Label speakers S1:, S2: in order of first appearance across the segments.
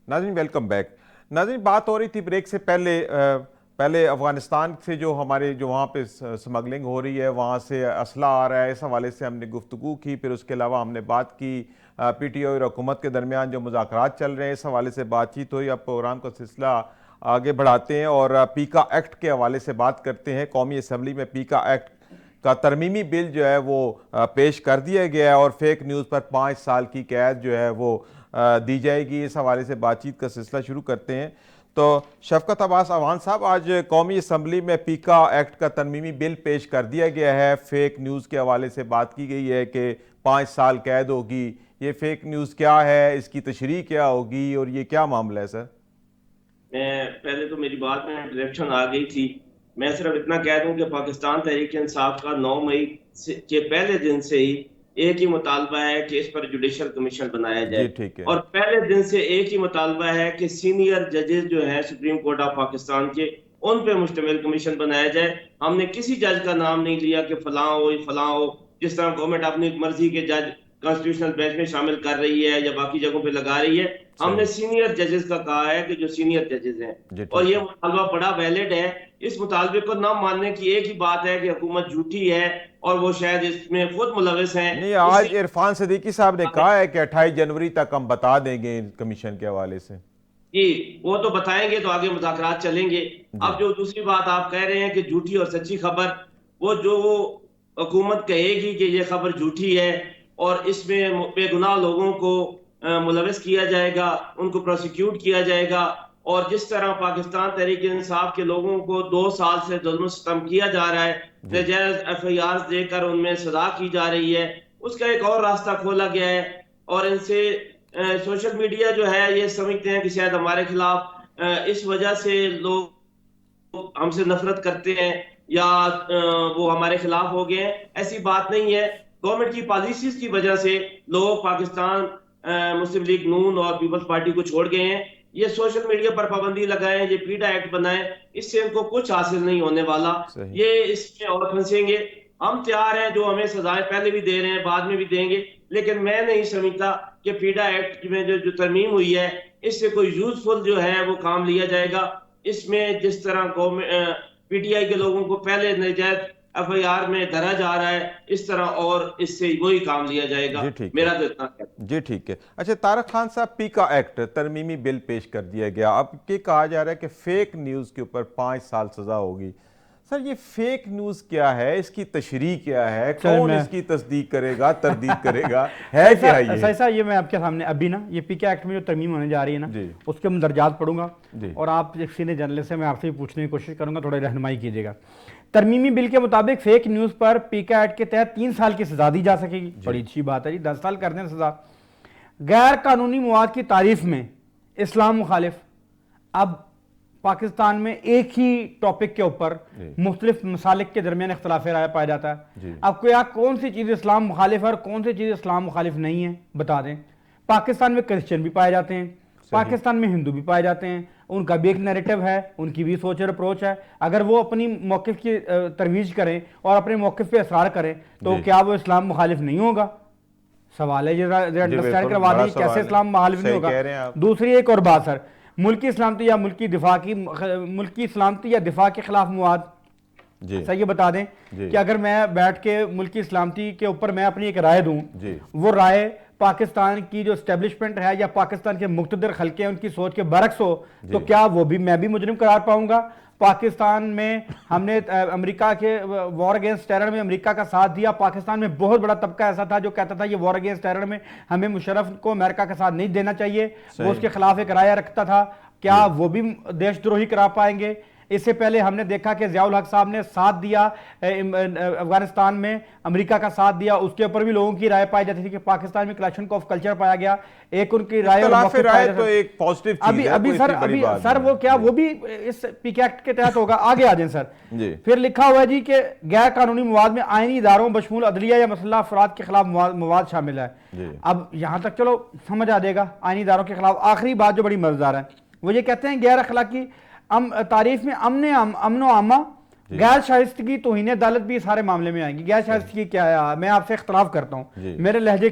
S1: ناظرین welcome back. ناظرین بات ہو رہی تھی بریک سے پہلے افغانستان سے جو وہاں پہ سمگلنگ ہو رہی ہے، وہاں سے اسلحہ آ رہا ہے، اس حوالے سے ہم نے گفتگو کی. پھر اس کے علاوہ ہم نے بات کی پی ٹی آئی اور حکومت کے درمیان جو مذاکرات چل رہے ہیں، اس حوالے سے بات چیت ہوئی. اب پروگرام کا سلسلہ آگے بڑھاتے ہیں اور پیکا ایکٹ کے حوالے سے بات کرتے ہیں. قومی اسمبلی میں پیکا ایکٹ کا ترمیمی بل جو ہے وہ پیش کر دیا گیا ہے اور فیک نیوز پر 5 سال کی قید جو ہے وہ دی جائے گی. اس حوالے سے بات چیت کا سلسلہ شروع کرتے ہیں. تو شفقت عباس اعوان صاحب، آج قومی اسمبلی میں پیکا ایکٹ کا ترمیمی بل پیش کر دیا گیا ہے. فیک نیوز کے حوالے سے بات کی گئی ہے کہ 5 سال قید ہوگی. یہ فیک نیوز کیا ہے، اس کی تشریح کیا ہوگی اور یہ کیا معاملہ ہے سر؟
S2: میں پہلے تو میری بات میں ڈائریکشن آ گئی تھی. میں صرف اتنا کہہ دوں کہ پاکستان تحریک انصاف کا 9 مئی کے پہلے دن سے ہی ایک ہی مطالبہ ہے کہ اس پر جوڈیشل کمیشن بنایا
S1: جی
S2: جائے،
S1: ٹھیک ہے.
S2: اور پہلے دن سے ایک ہی مطالبہ ہے کہ سینئر ججز جو ہیں سپریم کورٹ آف پاکستان کے، ان پہ مشتمل کمیشن بنایا جائے. ہم نے کسی جج کا نام نہیں لیا کہ فلاں ہو فلاں ہو، جس طرح گورنمنٹ اپنی مرضی کے جج کانسٹیٹیوشنل بینچ میں شامل کر رہی ہے یا باقی جگہوں پہ لگا رہی ہے. ہم نے سینئر ججز کا کہا ہے کہ جو سینئر ججز ہیں،
S1: جی
S2: اور
S1: ٹھیک
S2: یہ
S1: ہے.
S2: مطالبہ بڑا ویلڈ ہے. اس مطالبے کو نہ ماننے کی ایک ہی بات ہے کہ حکومت جھوٹی ہے اور وہ شاید اس میں خود ملوث ہیں.
S1: نہیں،
S2: اس
S1: آج
S2: لیے
S1: عرفان صدیقی صاحب نے کہا ہے کہ 28 جنوری تک ہم بتا دیں گے کمیشن کے حوالے سے.
S2: جی وہ تو بتائیں گے تو آگے مذاکرات چلیں گے.
S1: جی
S2: اب جو دوسری بات آپ کہہ رہے ہیں کہ جھوٹی اور سچی خبر، وہ جو حکومت کہے گی کہ یہ خبر جھوٹی ہے اور اس میں بے گناہ لوگوں کو ملوث کیا جائے گا، ان کو پروسیکیوٹ کیا جائے گا، اور جس طرح پاکستان تحریک انصاف کے لوگوں کو 2 سال سے ظلم و ستم کیا جا رہا ہے،
S1: جی
S2: نجائز ایف آئی آر دے کر ان میں سزا کی جا رہی ہے، اس کا ایک اور راستہ کھولا گیا ہے. اور ان سے سوشل میڈیا جو ہے یہ سمجھتے ہیں کہ شاید ہمارے خلاف اس وجہ سے لوگ ہم سے نفرت کرتے ہیں یا وہ ہمارے خلاف ہو گئے ہیں. ایسی بات نہیں ہے. گورنمنٹ کی پالیسیز کی وجہ سے لوگ پاکستان مسلم لیگ نون اور پیپلز پارٹی کو چھوڑ گئے ہیں. یہ سوشل میڈیا پر پابندی لگائیں، یہ پیٹا ایکٹ بنائیں، اس سے ان کو کچھ حاصل نہیں ہونے والا.
S1: صحیح.
S2: یہ اس میں اور پھنسیں گے. ہم تیار ہیں، جو ہمیں سزائیں پہلے بھی دے رہے ہیں بعد میں بھی دیں گے، لیکن میں نہیں سمجھتا کہ پیڈا ایکٹ میں جو ترمیم ہوئی ہے اس سے کوئی یوزفل جو ہے وہ کام لیا جائے گا. اس میں جس طرح پی ٹی آئی کے لوگوں کو پہلے نجائز ایف آئی آر میں دھرا جا رہا ہے، اس طرح اور اس سے وہی کام لیا جائے گا.
S1: جی ٹھیک ہے.
S2: میرا تو اتنا کہنا ہے.
S1: جی ٹھیک ہے. اچھا طارق خان صاحب، پیکا ایکٹ ترمیمی بل پیش کر دیا گیا. اب یہ کہا جا رہا ہے کہ فیک نیوز کے اوپر 5 سال سزا ہوگی. سر یہ فیک نیوز کیا ہے، اس کی تشریح کیا ہے، کون اس کی تصدیق کرے گا، تردید کرے گا، ہے کیا یہ؟
S3: ایسا یہ میں آپ کے سامنے ابھی نا یہ پی کے ایکٹ میں جو ترمیم ہونے جا رہی ہے نا، اس کے مندرجات پڑھوں گا اور آپ ایک سینئر جرنلسٹ سے میں آپ سے پوچھنے کی کوشش کروں گا، تھوڑی رہنمائی کیجیے گا. ترمیمی بل کے مطابق فیک نیوز پر پی کے ایکٹ کے تحت 3 سال کی سزا دی جا سکے گی. بڑی اچھی بات ہے جی، 10 سال کر دیں سزا. غیر قانونی مواد کی تعریف میں اسلام مخالف. اب پاکستان میں ایک ہی ٹاپک کے اوپر مختلف مسالک کے درمیان اختلاف رائے پایا جاتا ہے. اب کون سی چیز اسلام مخالف ہے اور کون سی چیز اسلام مخالف نہیں ہے بتا دیں. پاکستان میں کرسچن بھی پائے جاتے ہیں، پاکستان میں ہندو بھی پائے جاتے ہیں، ان کا بھی ایک نیریٹو ہے، ان کی بھی سوچ اور اپروچ ہے. اگر وہ اپنی موقف کی ترویج کریں اور اپنے موقف پہ اصرار کریں تو کیا وہ اسلام مخالف نہیں ہوگا؟ سوال ہے، یہ انڈرسٹینڈ کروا دیں کیسے اسلام مخالف نہیں ہوگا. دوسری ایک اور بات سر، ملکی سلامتی یا ملکی سلامتی یا دفاع کے خلاف مواد. سر یہ بتا دیں کہ اگر میں بیٹھ کے ملکی سلامتی کے اوپر میں اپنی ایک رائے دوں، وہ رائے پاکستان کی جو اسٹیبلشمنٹ ہے یا پاکستان کے مقتدر خلقے ہیں ان کی سوچ کے برعکس ہو تو کیا وہ بھی میں بھی مجرم قرار پاؤں گا؟ پاکستان میں ہم نے امریکہ کے وار اگینسٹ ٹیرر میں امریکہ کا ساتھ دیا. پاکستان میں بہت بڑا طبقہ ایسا تھا جو کہتا تھا یہ وار اگینسٹ ٹیرر میں ہمیں مشرف کو امریکہ کا ساتھ نہیں دینا چاہیے، وہ اس کے خلاف ایک رائے رکھتا تھا. کیا وہ بھی دیش دروہی قرار پائیں گے؟ اس سے پہلے ہم نے دیکھا کہ ضیاء الحق صاحب نے ساتھ دیا افغانستان میں، امریکہ کا ساتھ دیا، اس کے اوپر بھی لوگوں کی رائے پائی جاتی تھی کہ پاکستان میں کلیکشن آف کلچر پایا گیا. ایک ان کی رائے
S1: تو ایک پازیٹیو چیز ہے.
S3: ابھی سر وہ کیا وہ بھی اس پی کے ایکٹ کے تحت ہوگا؟ آگے آ جائیں سر. پھر لکھا ہوا ہے جی کہ غیر قانونی مواد میں آئینی اداروں بشمول عدلیہ یا مسلح افراد کے خلاف مواد شامل ہے. اب یہاں تک چلو سمجھ آ جائے گا آئینی اداروں کے خلاف. آخری بات جو بڑی مزیدار ہے وہ یہ کہتے ہیں غیر اخلاقی تعریف میں امن و عامہ غیر شائستگی توہین عدالت بھی سارے معاملے میں آئیں گی. غیر شائستگی کیا ہے؟ میں آپ سے اختلاف کرتا ہوں, میرے لہجے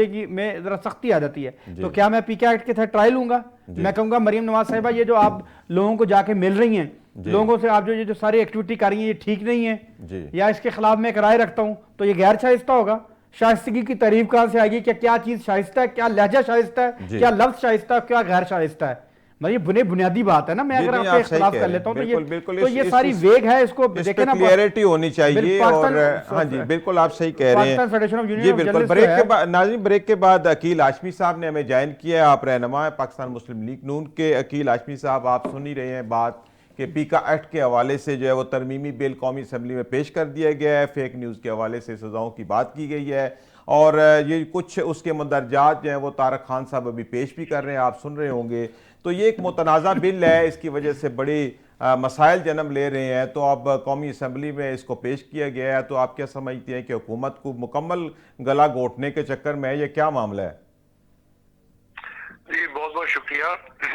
S3: کی میں ذرا سختی آ جاتی ہے, تو کیا میں پی کے ایکٹ کے تحت ٹرائل لوں گا؟ میں کہوں گا مریم نواز صاحبہ یہ جو آپ لوگوں کو جا کے مل رہی ہیں, لوگوں سے آپ جو ساری ایکٹیویٹی کر رہی ہیں یہ ٹھیک نہیں ہے, یا اس کے خلاف میں ایک رائے رکھتا ہوں, تو یہ غیر شائستہ ہوگا. شائستگی کی تعریف کہاں سے آئے گی کہ کیا چیز شائستہ ہے, کیا لہجہ شائستہ ہے, کیا لفظ شائستہ ہے, کیا غیر شائستہ ہے؟ یہ بنیادی بات ہے نا. میں اگر آپ سے اختلاف کر لیتا ہوں تو یہ ساری ویگ ہے, اس کو دیکھیں نا,
S1: کلیئرٹی ہونی چاہیے. اور ہاں جی بالکل آپ صحیح کہہ رہے ہیں. جی بالکل. بریک کے بعد ناظرین, بریک کے بعد عقیل ہاشمی صاحب نے ہمیں جوائن کیا ہے. آپ رہنما ہیں پاکستان مسلم لیگ نون کے. عقیل ہاشمی صاحب, آپ سن ہی رہے ہیں بات کہ پیکا ایکٹ کے حوالے سے جو ہے وہ ترمیمی بل قومی اسمبلی میں پیش کر دیا گیا ہے. فیک نیوز کے حوالے سے سزاؤں کی بات کی گئی ہے, اور یہ کچھ اس کے مندرجات جو ہیں وہ طارق خان صاحب ابھی پیش بھی کر رہے ہیں, آپ سن رہے ہوں گے. تو یہ ایک متنازع بل ہے, اس کی وجہ سے بڑی مسائل جنم لے رہے ہیں. تو اب قومی اسمبلی میں اس کو پیش کیا گیا ہے, تو آپ کیا سمجھتے ہیں کہ حکومت کو مکمل گلا گھونٹنے کے چکر میں ہے, یہ کیا معاملہ ہے؟
S4: جی بہت بہت شکریہ.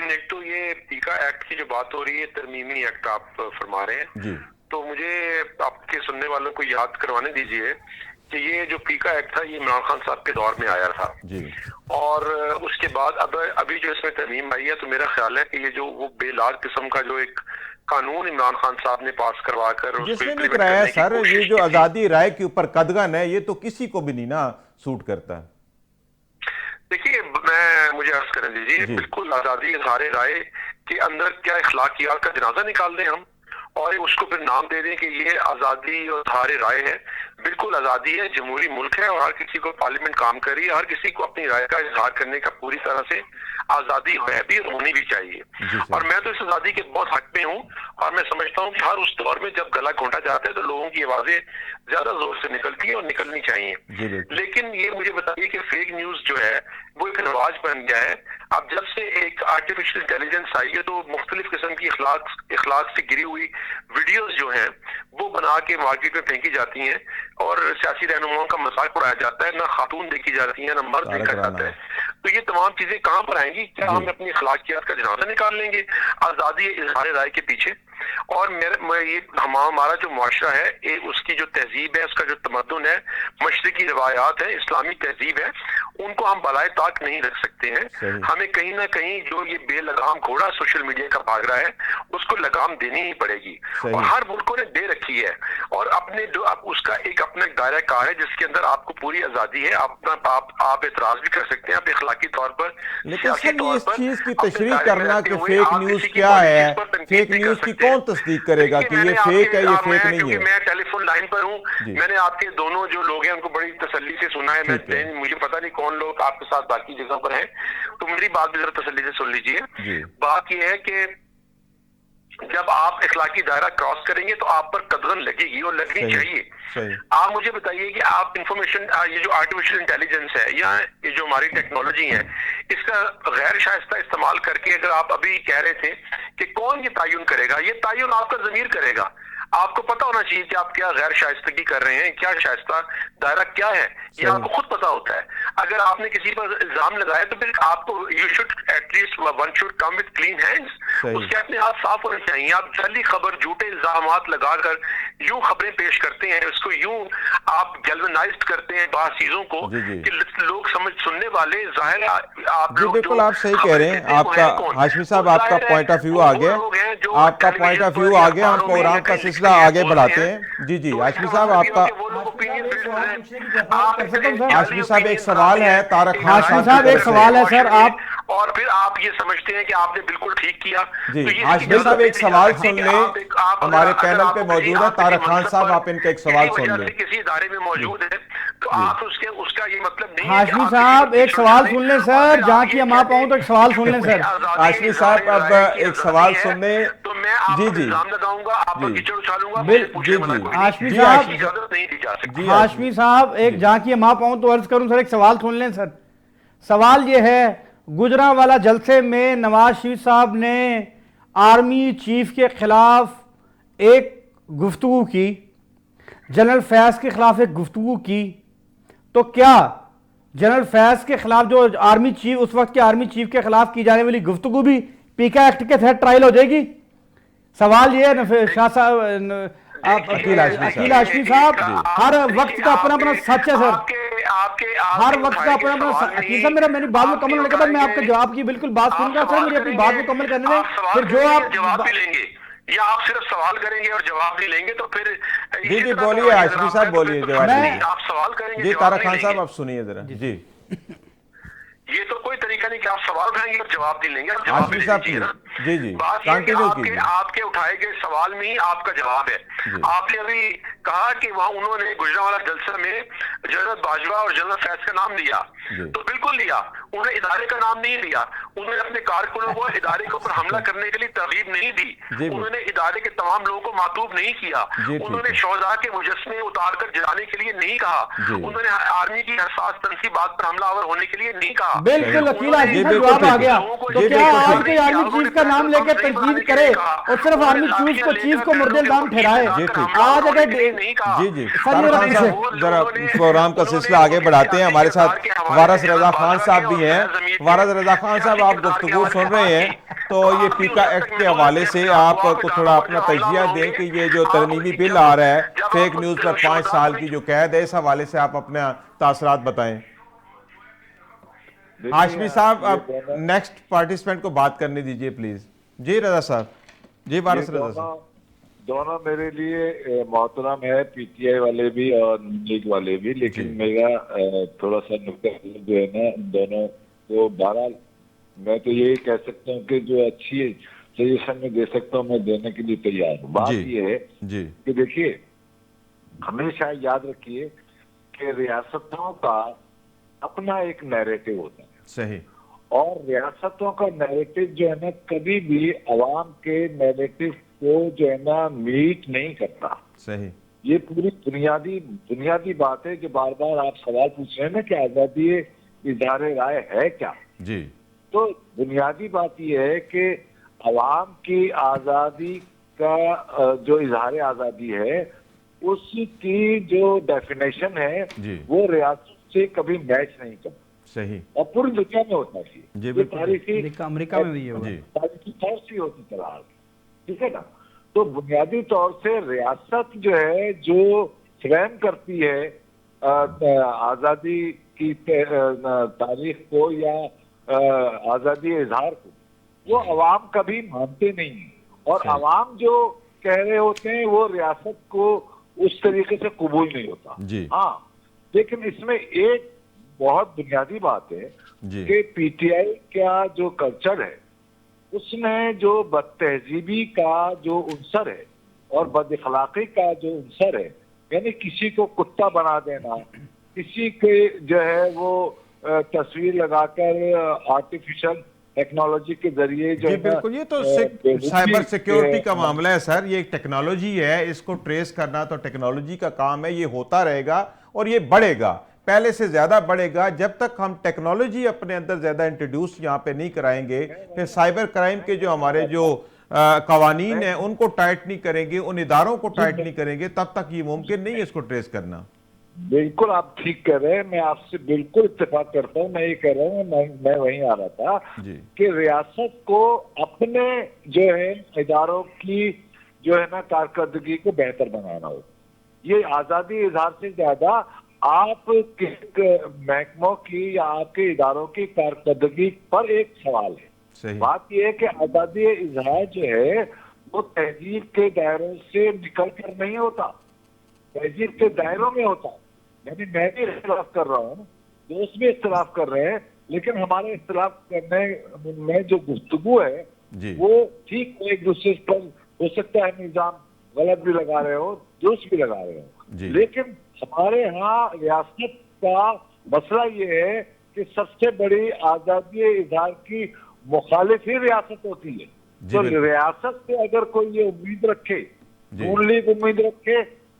S4: ایک تو یہ پیکا ایکٹ کی جو بات ہو رہی ہے, ترمیمی ایکٹ آپ فرما رہے ہیں,
S1: جی
S4: تو مجھے آپ کے سننے والوں کو یاد کروانے دیجئے کہ یہ جو پیکا ایکٹ تھا یہ عمران خان صاحب کے دور میں آیا تھا, اور اس کے بعد ابھی جو اس میں ترمیم آئی ہے, تو میرا خیال ہے کہ یہ جو وہ بے لاگ قسم کا جو ایک قانون عمران خان صاحب نے پاس کروا کر
S1: جس نے بھی کرایا ہے سر, یہ جو آزادی رائے کے اوپر قدغن ہے, یہ تو کسی کو بھی نہیں نا سوٹ کرتا ہے.
S4: دیکھیے مجھے عرض کریں دیجیے, بالکل آزادی اظہار رائے کے اندر کیا اخلاقیات کا جنازہ نکال دیں ہم, اور اس کو پھر نام دے دیں کہ یہ آزادی اور اظہار رائے ہے. بالکل آزادی ہے, جمہوری ملک ہے, اور ہر کسی کو پارلیمنٹ کام کر رہی ہے, ہر کسی کو اپنی رائے کا اظہار کرنے کا پوری طرح سے آزادی ہے بھی, ہونی بھی چاہیے. اور میں تو اس آزادی کے بہت حق میں ہوں, اور میں سمجھتا ہوں کہ ہر اس دور میں جب گلا گھونٹا جاتا ہے تو لوگوں کی آوازیں زیادہ زور سے نکلتی ہیں اور نکلنی چاہیے. لیکن یہ مجھے بتائیے کہ فیک نیوز جو ہے وہ ایک رواج بن گیا ہے. اب جب سے ایک آرٹیفیشل انٹیلیجنس آئی ہے تو مختلف قسم کی اخلاق سے گری ہوئی ویڈیوز جو ہیں وہ بنا کے مارکیٹ میں پھینکی جاتی ہیں, اور سیاسی رہنماؤں کا مذاق اڑایا جاتا ہے. نہ خاتون دیکھی جاتی ہیں, نہ مرد دیکھا جاتا ہے. تو یہ تمام چیزیں کہاں پر آئیں گی؟ کیا ہم اپنی اخلاقیات کا جنازہ نکال لیں گے آزادی اظہار رائے کے پیچھے؟ اور ہمارا جو معاشرہ ہے, اس کی جو تہذیب ہے, اس کا جو تمدن ہے, مشرقی روایات ہیں, اسلامی تہذیب ہے, ان کو ہم بالائے طاق نہیں رکھ سکتے ہیں. ہمیں کہیں نہ کہیں جو یہ بے لگام گھوڑا سوشل میڈیا کا بھاگ رہا ہے اس کو لگام دینی ہی پڑے گی, اور ہر ملکوں نے دے رکھی ہے. اور اپنے جو اس کا ایک اپنا دائرہ کار ہے جس کے اندر آپ کو پوری آزادی ہے. آپ اعتراض بھی کر سکتے ہیں, آپ اخلاقی طور پر,
S1: لیکن سر یہ اس چیز کی تشریح کرنا کہ فیک نیوز کیا ہے, فیک نیوز کی کون تصدیق کرے گا کہ یہ فیک ہے, یہ فیک نہیں ہے؟
S4: میں ٹیلی فون لائن پر ہوں, میں نے آپ کے دونوں جو لوگ ہیں ان کو بڑی تسلی سے سنا ہے. مجھے پتا نہیں کون لوگ آپ کے ساتھ باقی جگہ پر ہیں, تو میری بات بھی ذرا تسلی سے سن لیجئے. بات یہ ہے کہ جب آپ اخلاقی دائرہ کراس کریں گے تو آپ پر قدغن لگے گی, اور لگنی چاہیے. آپ مجھے بتائیے کہ آپ انفارمیشن, یہ جو آرٹیفیشل انٹیلیجنس ہے یا یہ جو ہماری ٹیکنالوجی ہے, اس کا غیر شائستہ استعمال کر کے, اگر آپ ابھی کہہ رہے تھے کہ کون یہ تعین کرے گا, یہ تعین آپ کا ضمیر کرے گا. آپ کو پتا ہونا چاہیے کہ آپ کیا غیر شائستگی کر رہے ہیں, کیا شائستہ دائرہ کیا ہے, یہ آپ کو خود پتا ہوتا ہے. اگر آپ نے کسی پر الزام لگایا تو پھر آپ کو you should at least one should come with clean hands, اس کے اپنے ہاتھ صاف ہونے چاہیے. آپ جعلی خبر, جھوٹے الزامات لگا کر یوں خبریں پیش کرتے ہیں, اس کو یوں آپ گیلونائزڈ کرتے ہیں بعض چیزوں کو کہ لوگ سننے والے ظاہر آپ لوگ
S1: بالکل آپ صحیح کہہ رہے ہیں. آپ کا ہاشمی صاحب آپ کا پوائنٹ آف ویو آ گیا, آپ کا پوائنٹ آف ویو آ گیا. ہم پروگرام کا سلسلہ آگے بڑھاتے ہیں. جی جی ہاشمی صاحب, آپ کا ہاشمی صاحب ایک سوال ہے طارق خان صاحب, ایک سوال ہے سر. آپ
S4: اور پھر آپ یہ سمجھتے ہیں کہ آپ نے بالکل ٹھیک کیا.
S1: جی ہاشمی صاحب ایک سوال سن لیں, ہمارے پینل پہ موجود ہے طارق خان صاحب, آپ ان کا ایک سوال سن لیں.
S4: کسی ادارے میں موجود ہے تو آپ اس کا یہ مطلب نہیں.
S3: ہاشمی صاحب ایک سوال سن لیں سر, جہاں کی ہم آپ آؤں تو ایک سوال سن لیں سر.
S1: ہاشمی صاحب اب ایک سوال سن لیں.
S4: تو میں آپ کو الزام لگاؤں گا, آپ پر کیچڑ اچھالوں گا.
S3: ہاشمی صاحب, ہاشمی صاحب ایک جہاں کی ہم آپ آؤں تو عرض کروں سر, ایک سوال سن لیں سر. سوال یہ ہے, گجرانوالہ جلسے میں نواز شریف صاحب نے آرمی چیف کے خلاف ایک گفتگو کی, جنرل فیض کے خلاف ایک گفتگو کی, تو کیا جنرل فیض کے خلاف جو آرمی چیف, اس وقت کے آرمی چیف کے خلاف کی جانے والی گفتگو بھی پیکا ایکٹ کے تحت ٹرائل ہو جائے گی؟ سوال یہ ہے شاہ صاحب آپ
S1: عقیل
S3: ہاشمی صاحب ہر وقت کا اپنا اپنا سچ ہے سر ہر وقت کا اپنا اپنا عقیل صاحب میرا میری بات مکمل ہونے کے بعد میں آپ کا جواب کی بالکل بات سنوں گا سر مجھے اپنی بات مکمل کرنے دیں پھر جو آپ
S4: جواب بھی لیں گے یا آپ صرف سوال کریں گے اور جواب بھی لیں گے تو پھر
S1: جی بولیے ہاشمی صاحب بولیے جواب
S4: آپ سوال کریں گے
S1: جی طارق خان صاحب آپ سنیے ذرا جی
S4: یہ تو کوئی طریقہ نہیں کہ آپ سوال اٹھائیں گے اور جواب بھی لیں گے
S1: ہاشمی صاحب جی
S4: بات یہ کہ آپ کے اٹھائے گئے سوال میں ہی آپ کا جواب ہے آپ نے ابھی کہا کہ وہاں انہوں نے گجرانوالہ جلسہ میں جنرل باجوہ اور جنرل فیض کا نام لیا تو بالکل لیا انہوں نے ادارے کا نام نہیں لیا انہوں نے اپنے کارکنوں کو ادارے کے اوپر حملہ کرنے کے لیے ترغیب نہیں دی انہوں نے ادارے کے تمام لوگوں کو معطوف نہیں کیا انہوں نے شہداء کے مجسمے اتار کر جلانے کے لیے نہیں کہا انہوں نے آرمی کی حساس تنصیبات پر حملہ آور ہونے کے لیے نہیں کہا
S3: بالکل عقیل ہاشمی صاحب جواب آ گیا تو کیا آج کوئی آرمی چیف کا نام لے کے تنقید کرے اور صرف آرمی چیف کو مرد الزام ٹھہرائے آج اگر
S1: جی طارق خان صاحب ذرا پروگرام کا سلسلہ آگے بڑھاتے ہیں ہمارے ساتھ وارث رضا خان صاحب بھی ہیں وارث رضا خان صاحب آپ گفتگو سن رہے ہیں تو یہ پیکا ایکٹ کے حوالے سے آپ کو تھوڑا اپنا تجزیہ دیں کہ یہ جو ترمیمی بل آ رہا ہے فیک نیوز پر 5 سال کی جو قید ہے اس حوالے سے آپ اپنے تاثرات بتائیں ہاشمی صاحب اب نیکسٹ پارٹیسپینٹ کو بات کرنے دیجئے پلیز جی رضا صاحب جی وارث رضا صاحب
S5: دونوں میرے لیے محترم ہے پی ٹی آئی والے بھی اور لیگ والے بھی لیکن میرا تھوڑا سا نقطہ جو ہے نا دونوں کو بہرحال میں تو یہی کہہ سکتا ہوں کہ جو اچھی سجیشن میں دے سکتا ہوں میں دینے کے لیے تیار ہوں بات یہ ہے کہ دیکھیے ہمیشہ یاد رکھیے کہ ریاستوں کا اپنا ایک نیریٹو ہوتا ہے
S1: صحیح
S5: اور ریاستوں کا نیریٹو جو ہے نا کبھی بھی عوام کے نیریٹو کو جو ہے نا میٹ نہیں کرتا
S1: صحیح
S5: یہ پوری بنیادی بات ہے کہ بار بار آپ سوال پوچھ رہے ہیں نا کہ آزادی اظہار رائے ہے کیا
S1: جی
S5: تو بنیادی بات یہ ہے کہ عوام کی آزادی کا جو اظہار آزادی ہے اس کی جو ڈیفینیشن ہے وہ ریاست سے کبھی میچ نہیں کرتا
S1: صحیح
S5: اور پوری دنیا میں ہوتا ہے یہ تاریخی
S3: امریکہ میں بھی
S5: تاریخی طور سے ہوتی چلا ٹھیک ہے نا تو بنیادی طور سے ریاست جو ہے جو فریم کرتی ہے آزادی کی تاریخ کو یا آزادی اظہار کو وہ عوام کبھی مانتے نہیں ہیں اور عوام جو کہہ رہے ہوتے ہیں وہ ریاست کو اس طریقے سے قبول نہیں ہوتا ہاں لیکن اس میں ایک بہت بنیادی بات ہے کہ پی ٹی آئی کا جو کلچر ہے اس میں جو بد تہذیبی کا جو عنصر ہے اور بد اخلاقی کا جو عنصر ہے یعنی کسی کو کتا بنا دینا کسی کے جو ہے وہ تصویر لگا کر آرٹیفیشل ٹیکنالوجی کے ذریعے جو
S1: بالکل یہ تو سائبر سیکیورٹی کا معاملہ ہے سر یہ ایک ٹیکنالوجی ہے اس کو ٹریس کرنا تو ٹیکنالوجی کا کام ہے یہ ہوتا رہے گا اور یہ بڑھے گا پہلے سے زیادہ بڑھے گا جب تک ہم ٹیکنالوجی اپنے اندر زیادہ انٹروڈیوس یہاں پہ نہیں کرائیں گے پھر سائبر کرائم کے جو ہمارے جو قوانین ہیں ان کو ٹائٹ نہیں کریں گے ان اداروں کو ٹائٹ نہیں کریں گے تب تک یہ ممکن نہیں ہے اس کو ٹریس کرنا
S5: بالکل آپ ٹھیک کہہ رہے ہیں میں آپ سے بالکل اتفاق کرتا ہوں میں یہ کہہ رہا ہوں میں وہیں آ رہا تھا کہ ریاست کو اپنے جو ہے اداروں کی جو ہے نا کارکردگی کو بہتر بنانا ہو یہ آزادی اظہار سے زیادہ آپ کے محکموں کی یا آپ کے اداروں کی کارکردگی پر ایک سوال ہے بات یہ ہے کہ آزادی اظہار جو ہے وہ تہذیب کے دائروں سے نکل کر نہیں ہوتا تہذیب کے دائروں میں ہوتا یعنی میں بھی اختلاف کر رہا ہوں دوست بھی اختلاف کر رہے ہیں لیکن ہمارے اختلاف کرنے میں جو گفتگو ہے وہ ٹھیک ایک دوسرے پر ہو سکتا ہے نظام غلط بھی لگا رہے ہو درست بھی لگا رہے ہو لیکن ہمارے ہاں ریاست کا مسئلہ یہ ہے کہ سب سے بڑی آزادی اظہار کی مخالف ہی ریاست ہوتی ہے تو ریاست سے اگر کوئی یہ امید رکھے نون لیگ امید رکھے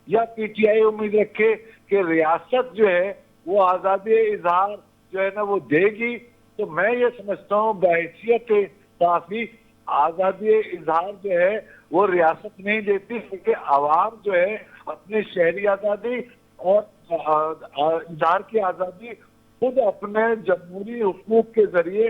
S5: یا پی ٹی آئی امید رکھے کہ ریاست جو ہے وہ آزادی اظہار جو ہے نا وہ دے گی تو میں یہ سمجھتا ہوں بحیثیت کافی آزادی اظہار جو ہے وہ ریاست نہیں دیتی کیونکہ عوام جو ہے اپنی شہری آزادی اور اظہار کی آزادی خود اپنے جمہوری حقوق کے ذریعے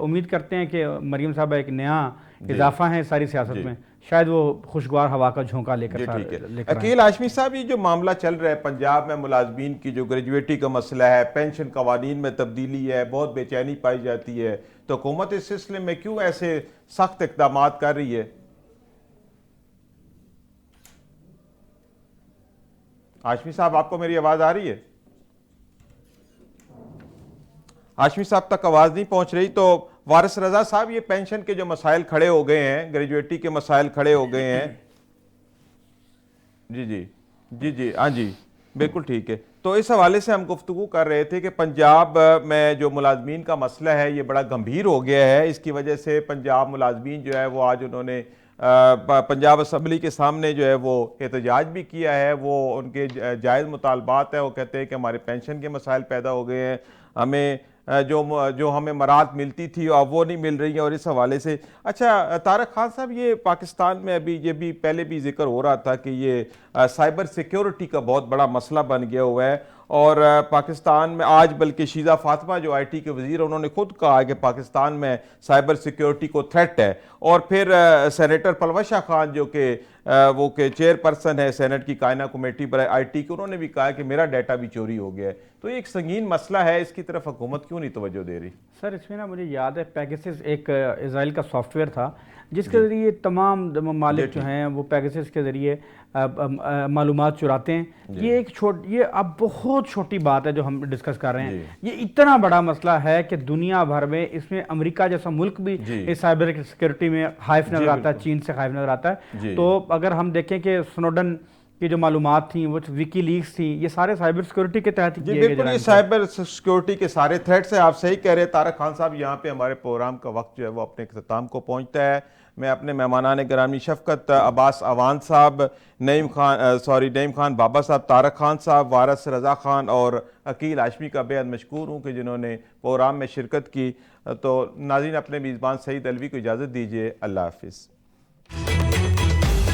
S3: امید کرتے ہیں کہ مریم صاحب ایک نیا اضافہ ہیں ساری سیاست میں, شاید وہ خوشگوار ہوا کا جھونکا لے کر
S1: عقیل ہاشمی صاحب, یہ جو معاملہ چل رہا ہے پنجاب میں ملازمین کی جو گریجویٹی کا مسئلہ ہے, پینشن قوانین میں تبدیلی ہے, بہت بے چینی پائی جاتی ہے, تو حکومت اس سلسلے میں کیوں ایسے سخت اقدامات کر رہی ہے؟ ہاشمی صاحب آپ کو میری آواز آ رہی ہے؟ ہاشمی صاحب تک آواز نہیں پہنچ رہی. تو وارث رضا صاحب, یہ پینشن کے جو مسائل کھڑے ہو گئے ہیں, گریجویٹی کے مسائل کھڑے ہو گئے ہیں. جی ہاں جی بالکل ٹھیک ہے. تو اس حوالے سے ہم گفتگو کر رہے تھے کہ پنجاب میں جو ملازمین کا مسئلہ ہے یہ بڑا گمبھیر ہو گیا ہے. اس کی وجہ سے پنجاب ملازمین جو ہے وہ آج انہوں نے پنجاب اسمبلی کے سامنے جو ہے وہ احتجاج بھی کیا ہے. وہ ان کے جائز مطالبات ہیں, وہ کہتے ہیں کہ ہمارے پینشن کے مسائل پیدا ہو گئے ہیں, ہمیں جو ہمیں مراد ملتی تھی اب وہ نہیں مل رہی ہیں. اور اس حوالے سے اچھا طارق خان صاحب, یہ پاکستان میں ابھی یہ بھی پہلے بھی ذکر ہو رہا تھا کہ یہ سائبر سیکیورٹی کا بہت بڑا مسئلہ بن گیا ہوا ہے. اور پاکستان میں آج بلکہ شیزہ فاطمہ جو آئی ٹی کے وزیر انہوں نے خود کہا کہ پاکستان میں سائبر سیکیورٹی کو تھریٹ ہے. اور پھر سینیٹر پلوشہ خان جو کہ وہ کہ چیئر پرسن ہے سینٹ کی کائنہ کمیٹی پر آئی ٹی کی, انہوں نے بھی کہا کہ میرا ڈیٹا بھی چوری ہو گیا ہے. تو یہ ایک سنگین مسئلہ ہے, اس کی طرف حکومت کیوں نہیں توجہ دے رہی؟
S3: سر اس میں نا مجھے یاد ہے پیگسس ایک اسرائیل کا سافٹ ویئر تھا جس کے ذریعے تمام ممالک جو ہیں وہ پیگسس کے ذریعے معلومات چراتے ہیں. یہ اب بہت چھوٹی بات ہے جو ہم ڈسکس کر رہے ہیں. یہ اتنا بڑا مسئلہ ہے کہ دنیا بھر میں اس میں امریکہ جیسا ملک بھی اس سائبر سیکورٹی میں خائف نظر آتا ہے, چین سے خائف نظر آتا ہے. تو اگر ہم دیکھیں کہ سنوڈن کی جو معلومات تھیں وہ وکی لیکس تھیں, یہ سارے سائبر سیکورٹی کے تحت
S1: جی بالکل یہ سائبر سیکورٹی کے سارے تھریٹس ہیں. آپ صحیح کہہ رہے ہیں طارق خان صاحب. یہاں پہ ہمارے پروگرام کا وقت جو ہے وہ اپنے اختتام کو پہنچتا ہے. میں اپنے مہمانان گرامی شفقت عباس اعوان صاحب, نعیم خان بابا صاحب, طارق خان صاحب, وارث رضا خان اور عقیل ہاشمی کا بے حد مشکور ہوں کہ جنہوں نے پروگرام میں شرکت کی. تو ناظرین اپنے میزبان سعید علوی کو اجازت دیجیے. اللہ حافظ.